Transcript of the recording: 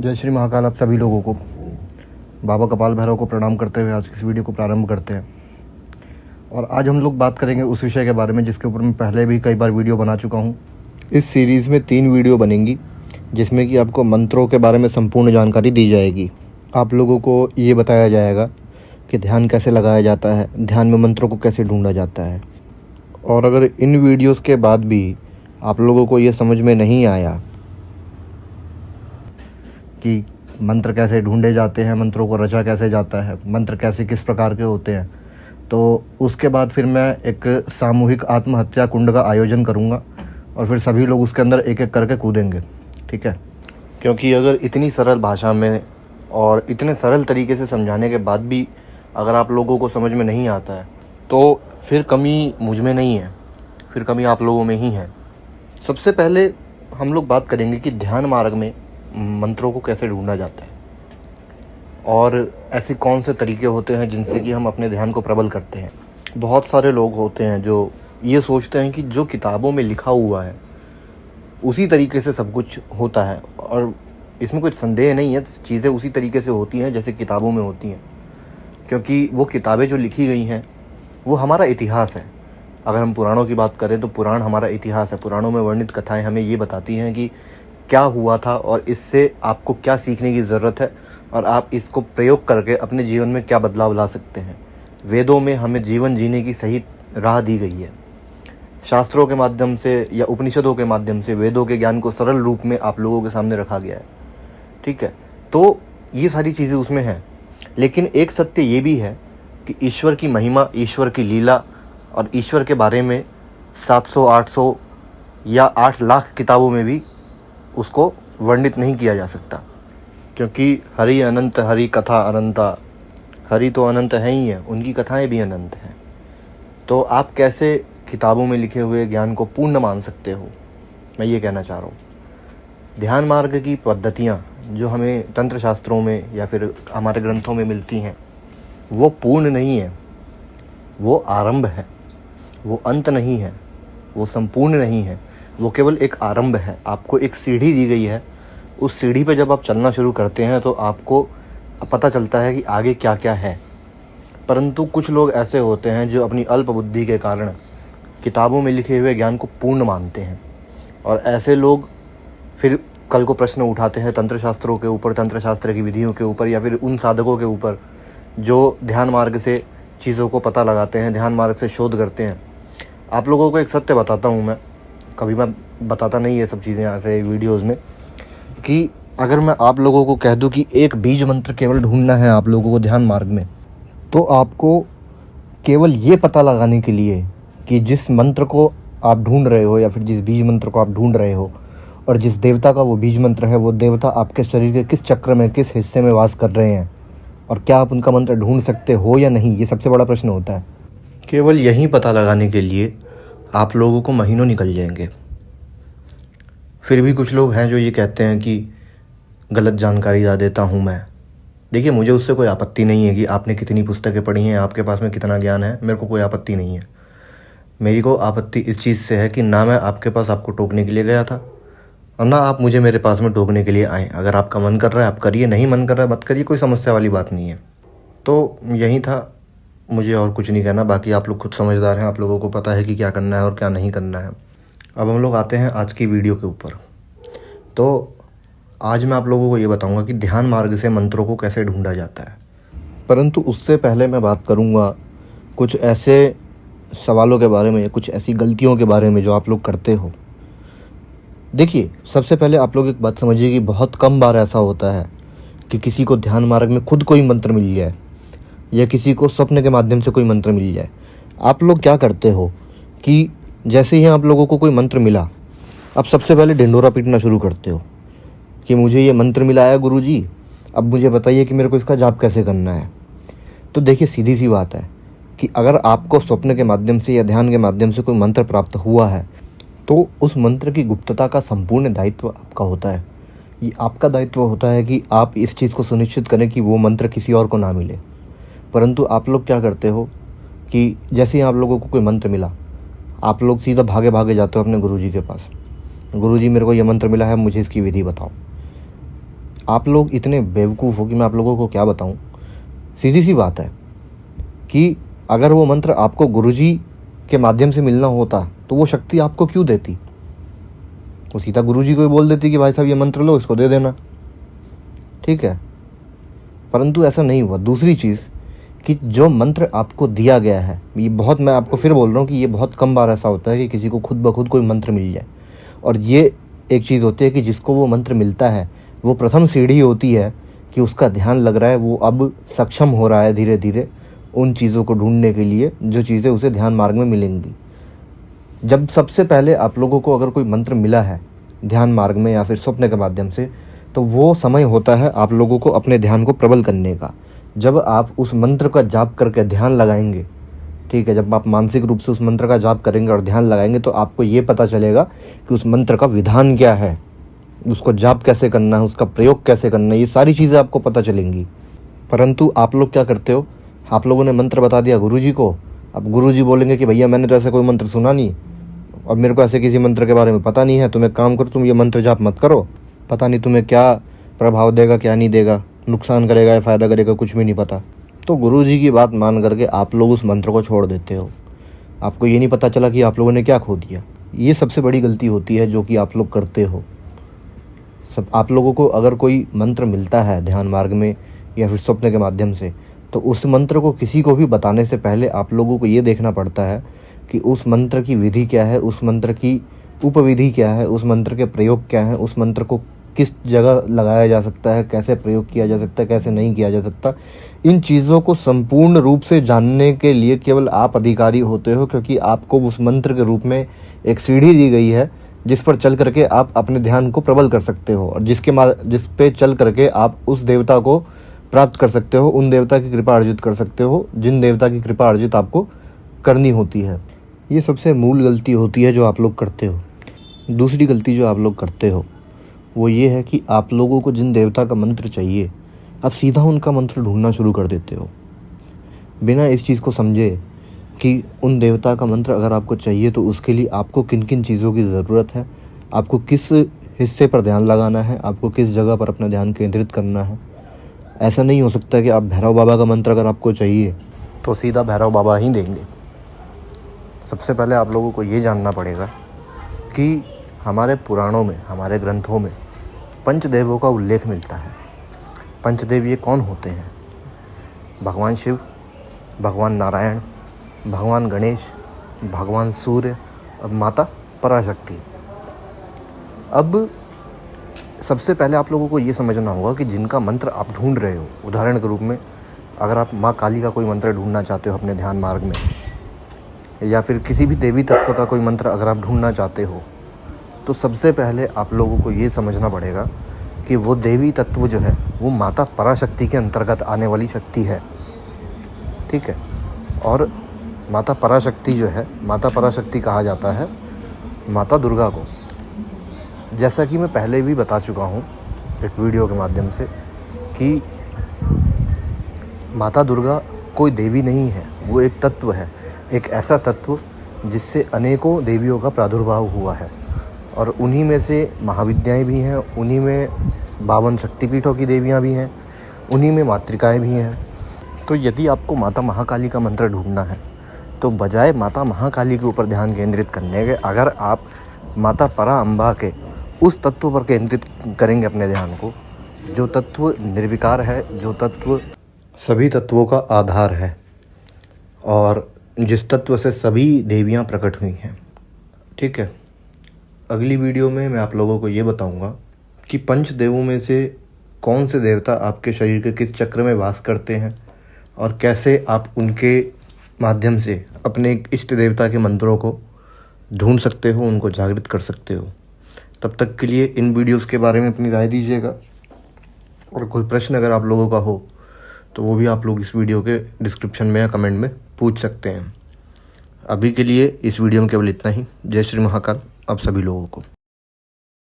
जय श्री महाकाल। आप सभी लोगों को बाबा कपाल भैरव को प्रणाम करते हुए आज की इस वीडियो को प्रारंभ करते हैं। और आज हम लोग बात करेंगे उस विषय के बारे में जिसके ऊपर मैं पहले भी कई बार वीडियो बना चुका हूँ। इस सीरीज़ में 3 वीडियो बनेंगी जिसमें कि आपको मंत्रों के बारे में संपूर्ण जानकारी दी जाएगी। आप लोगों को ये बताया जाएगा कि ध्यान कैसे लगाया जाता है, ध्यान में मंत्रों को कैसे ढूंढा जाता है। और अगर इन वीडियोस के बाद भी आप लोगों को ये समझ में नहीं आया कि मंत्र कैसे ढूंढे जाते हैं, मंत्रों को रचा कैसे जाता है, मंत्र कैसे किस प्रकार के होते हैं, तो उसके बाद फिर मैं एक सामूहिक आत्महत्या कुंड का आयोजन करूंगा और फिर सभी लोग उसके अंदर एक एक करके कूदेंगे। ठीक है, क्योंकि अगर इतनी सरल भाषा में और इतने सरल तरीके से समझाने के बाद भी अगर आप लोगों को समझ में नहीं आता है तो फिर कमी मुझ में नहीं है, फिर कमी आप लोगों में ही है। सबसे पहले हम लोग बात करेंगे कि ध्यान मार्ग में मंत्रों को कैसे ढूंढा जाता है और ऐसे कौन से तरीके होते हैं जिनसे कि हम अपने ध्यान को प्रबल करते हैं। बहुत सारे लोग होते हैं जो ये सोचते हैं कि जो किताबों में लिखा हुआ है उसी तरीके से सब कुछ होता है, और इसमें कुछ संदेह नहीं है, चीज़ें उसी तरीके से होती हैं जैसे किताबों में होती हैं, क्योंकि वो किताबें जो लिखी गई हैं वो हमारा इतिहास है। अगर हम पुराणों की बात करें तो पुराण हमारा इतिहास है। पुराणों में वर्णित कथाएं हमें ये बताती हैं कि क्या हुआ था और इससे आपको क्या सीखने की ज़रूरत है और आप इसको प्रयोग करके अपने जीवन में क्या बदलाव ला सकते हैं। वेदों में हमें जीवन जीने की सही राह दी गई है। शास्त्रों के माध्यम से या उपनिषदों के माध्यम से वेदों के ज्ञान को सरल रूप में आप लोगों के सामने रखा गया है। ठीक है, तो ये सारी चीज़ें उसमें हैं, लेकिन एक सत्य ये भी है कि ईश्वर की महिमा, ईश्वर की लीला और ईश्वर के बारे में 700, 800 या 8 लाख किताबों में भी उसको वर्णित नहीं किया जा सकता, क्योंकि हरि अनंत, हरि कथा अनंता। हरि तो अनंत है ही है, उनकी कथाएं भी अनंत हैं। तो आप कैसे किताबों में लिखे हुए ज्ञान को पूर्ण मान सकते हो, मैं ये कहना चाह रहा हूँ। ध्यान मार्ग की पद्धतियाँ जो हमें तंत्र शास्त्रों में या फिर हमारे ग्रंथों में मिलती हैं वो पूर्ण नहीं है, वो आरंभ है, वो अंत नहीं है, वो संपूर्ण नहीं है, वो केवल एक आरंभ है। आपको एक सीढ़ी दी गई है, उस सीढ़ी पे जब आप चलना शुरू करते हैं तो आपको पता चलता है कि आगे क्या क्या है। परंतु कुछ लोग ऐसे होते हैं जो अपनी अल्प बुद्धि के कारण किताबों में लिखे हुए ज्ञान को पूर्ण मानते हैं, और ऐसे लोग फिर कल को प्रश्न उठाते हैं तंत्र शास्त्रों के ऊपर, तंत्र शास्त्र की विधियों के ऊपर, या फिर उन साधकों के ऊपर जो ध्यान मार्ग से चीज़ों को पता लगाते हैं, ध्यान मार्ग से शोध करते हैं। आप लोगों को एक सत्य बताता हूँ, मैं कभी मैं बताता नहीं ये सब चीज़ें ऐसे वीडियोस में, कि अगर मैं आप लोगों को कह दूं कि एक बीज मंत्र केवल ढूंढना है आप लोगों को ध्यान मार्ग में, तो आपको केवल ये पता लगाने के लिए कि जिस मंत्र को आप ढूंढ रहे हो या फिर जिस बीज मंत्र को आप ढूंढ रहे हो और जिस देवता का वो बीज मंत्र है, वो देवता आपके शरीर के किस चक्र में, किस हिस्से में वास कर रहे हैं, और क्या आप उनका मंत्र ढूंढ सकते हो या नहीं, ये सबसे बड़ा प्रश्न होता है। केवल यही पता लगाने के लिए आप लोगों को महीनों निकल जाएंगे। फिर भी कुछ लोग हैं जो ये कहते हैं कि गलत जानकारी दे देता हूँ मैं। देखिए, मुझे उससे कोई आपत्ति नहीं है कि आपने कितनी पुस्तकें पढ़ी हैं, आपके पास में कितना ज्ञान है, मेरे को कोई आपत्ति नहीं है। मेरी को आपत्ति इस चीज़ से है कि ना मैं आपके पास आपको टोकने के लिए गया था और ना आप मुझे मेरे पास में टोकने के लिए आए। अगर आपका मन कर रहा है आप करिए, नहीं मन कर रहा है मत करिए, कोई समस्या वाली बात नहीं है। तो यही था, मुझे और कुछ नहीं कहना। बाकी आप लोग खुद समझदार हैं, आप लोगों को पता है कि क्या करना है और क्या नहीं करना है। अब हम लोग आते हैं आज की वीडियो के ऊपर। तो आज मैं आप लोगों को ये बताऊंगा कि ध्यान मार्ग से मंत्रों को कैसे ढूंढा जाता है। परंतु उससे पहले मैं बात करूंगा कुछ ऐसे सवालों के बारे में, कुछ ऐसी गलतियों के बारे में जो आप लोग करते हो। देखिए, सबसे पहले आप लोग एक बात समझिए कि बहुत कम बार ऐसा होता है कि किसी को ध्यान मार्ग में खुद कोई मंत्र मिल जाए या किसी को स्वप्न के माध्यम से कोई मंत्र मिल जाए। आप लोग क्या करते हो कि जैसे ही आप लोगों को कोई मंत्र मिला, आप सबसे पहले ढिंढोरा पीटना शुरू करते हो कि मुझे ये मंत्र मिला है गुरुजी, अब मुझे बताइए कि मेरे को इसका जाप कैसे करना है। तो देखिए, सीधी सी बात है कि अगर आपको स्वप्न के माध्यम से या ध्यान के माध्यम से कोई मंत्र प्राप्त हुआ है तो उस मंत्र की गुप्तता का संपूर्ण दायित्व आपका होता है। ये आपका दायित्व होता है कि आप इस चीज़ को सुनिश्चित करें कि वो मंत्र किसी और को ना मिले। परंतु आप लोग क्या करते हो कि जैसे ही आप लोगों को कोई मंत्र मिला, आप लोग सीधा भागे भागे जाते हो अपने गुरुजी के पास। गुरुजी, मेरे को ये मंत्र मिला है, मुझे इसकी विधि बताओ। आप लोग इतने बेवकूफ़ हो कि मैं आप लोगों को क्या बताऊं। सीधी सी बात है कि अगर वो मंत्र आपको गुरुजी के माध्यम से मिलना होता तो वो शक्ति आपको क्यों देती। वो सीधा गुरुजी को ही बोल देती कि भाई साहब ये मंत्र लो, इसको दे देना, ठीक है। परंतु ऐसा नहीं हुआ। दूसरी चीज़ कि जो मंत्र आपको दिया गया है, ये बहुत, मैं आपको फिर बोल रहा हूँ कि ये बहुत कम बार ऐसा होता है कि किसी को खुद ब खुद कोई मंत्र मिल जाए। और ये एक चीज़ होती है कि जिसको वो मंत्र मिलता है वो प्रथम सीढ़ी होती है कि उसका ध्यान लग रहा है, वो अब सक्षम हो रहा है धीरे धीरे उन चीज़ों को ढूंढने के लिए जो चीज़ें उसे ध्यान मार्ग में मिलेंगी। जब सबसे पहले आप लोगों को अगर कोई मंत्र मिला है ध्यान मार्ग में या फिर स्वप्न के माध्यम से, तो वो समय होता है आप लोगों को अपने ध्यान को प्रबल करने का। जब आप उस मंत्र का जाप करके ध्यान लगाएंगे, ठीक है, जब आप मानसिक रूप से उस मंत्र का जाप करेंगे और ध्यान लगाएंगे तो आपको ये पता चलेगा कि उस मंत्र का विधान क्या है, उसको जाप कैसे करना है, उसका प्रयोग कैसे करना है, ये सारी चीज़ें आपको पता चलेंगी। परंतु आप लोग क्या करते हो, आप लोगों ने मंत्र बता दिया गुरुजी को, अब गुरुजी बोलेंगे कि भैया मैंने तो ऐसा कोई मंत्र सुना नहीं और मेरे को ऐसे किसी मंत्र के बारे में पता नहीं है, तुम एक काम करो, तुम ये मंत्र जाप मत करो, पता नहीं तुम्हें क्या प्रभाव देगा क्या नहीं देगा, नुकसान करेगा या फ़ायदा करेगा, कुछ भी नहीं पता। तो गुरुजी की बात मान करके आप लोग उस मंत्र को छोड़ देते हो। आपको ये नहीं पता चला कि आप लोगों ने क्या खो दिया। ये सबसे बड़ी गलती होती है जो कि आप लोग करते हो। सब आप लोगों को अगर कोई मंत्र मिलता है ध्यान मार्ग में या फिर स्वप्न के माध्यम से, तो उस मंत्र को किसी को भी बताने से पहले आप लोगों को ये देखना पड़ता है कि उस मंत्र की विधि क्या है, उस मंत्र की उपविधि क्या है, उस मंत्र के प्रयोग क्या है, उस मंत्र को किस जगह लगाया जा सकता है, कैसे प्रयोग किया जा सकता है, कैसे नहीं किया जा सकता। इन चीज़ों को संपूर्ण रूप से जानने के लिए केवल आप अधिकारी होते हो, क्योंकि आपको उस मंत्र के रूप में एक सीढ़ी दी गई है जिस पर चल करके आप अपने ध्यान को प्रबल कर सकते हो और जिस पे चल करके आप उस देवता को प्राप्त कर सकते हो, उन देवता की कृपा अर्जित कर सकते हो जिन देवता की कृपा अर्जित आपको करनी होती है। ये सबसे मूल गलती होती है जो आप लोग करते हो। दूसरी गलती जो आप लोग करते हो वो ये है कि आप लोगों को जिन देवता का मंत्र चाहिए आप सीधा उनका मंत्र ढूंढना शुरू कर देते हो, बिना इस चीज़ को समझे कि उन देवता का मंत्र अगर आपको चाहिए तो उसके लिए आपको किन किन चीज़ों की ज़रूरत है, आपको किस हिस्से पर ध्यान लगाना है, आपको किस जगह पर अपना ध्यान केंद्रित करना है। ऐसा नहीं हो सकता कि आप भैरव बाबा का मंत्र अगर आपको चाहिए तो सीधा भैरव बाबा ही देंगे। सबसे पहले आप लोगों को ये जानना पड़ेगा कि हमारे पुराणों में, हमारे ग्रंथों में पंचदेवों का उल्लेख मिलता है। पंचदेव ये कौन होते हैं? भगवान शिव, भगवान नारायण, भगवान गणेश, भगवान सूर्य और माता पराशक्ति। अब सबसे पहले आप लोगों को ये समझना होगा कि जिनका मंत्र आप ढूंढ रहे हो, उदाहरण के रूप में अगर आप माँ काली का कोई मंत्र ढूंढना चाहते हो अपने ध्यान मार्ग में, या फिर किसी भी देवी तत्व का कोई मंत्र अगर आप ढूंढना चाहते हो, तो सबसे पहले आप लोगों को ये समझना पड़ेगा कि वो देवी तत्व जो है वो माता पराशक्ति के अंतर्गत आने वाली शक्ति है, ठीक है। और माता पराशक्ति जो है, माता पराशक्ति कहा जाता है माता दुर्गा को। जैसा कि मैं पहले भी बता चुका हूँ एक वीडियो के माध्यम से कि माता दुर्गा कोई देवी नहीं है, वो एक तत्व है, एक ऐसा तत्व जिससे अनेकों देवियों का प्रादुर्भाव हुआ है और उन्हीं में से महाविद्याएं भी हैं, उन्हीं में 52 शक्तिपीठों की देवियां भी हैं, उन्हीं में मातृकाएं भी हैं। तो यदि आपको माता महाकाली का मंत्र ढूंढना है तो बजाय माता महाकाली के ऊपर ध्यान केंद्रित करने के अगर आप माता परा अम्बा के उस तत्व पर केंद्रित करेंगे अपने ध्यान को, जो तत्व निर्विकार है, जो तत्व सभी तत्वों का आधार है और जिस तत्व से सभी देवियां प्रकट हुई हैं, ठीक है। अगली वीडियो में मैं आप लोगों को ये बताऊंगा कि पंचदेवों में से कौन से देवता आपके शरीर के किस चक्र में वास करते हैं और कैसे आप उनके माध्यम से अपने इष्ट देवता के मंत्रों को ढूंढ सकते हो, उनको जागृत कर सकते हो। तब तक के लिए इन वीडियोस के बारे में अपनी राय दीजिएगा और कोई प्रश्न अगर आप लोगों का हो तो वो भी आप लोग इस वीडियो के डिस्क्रिप्शन में या कमेंट में पूछ सकते हैं। अभी के लिए इस वीडियो में केवल इतना ही। जय श्री महाकाल आप सभी लोगों को।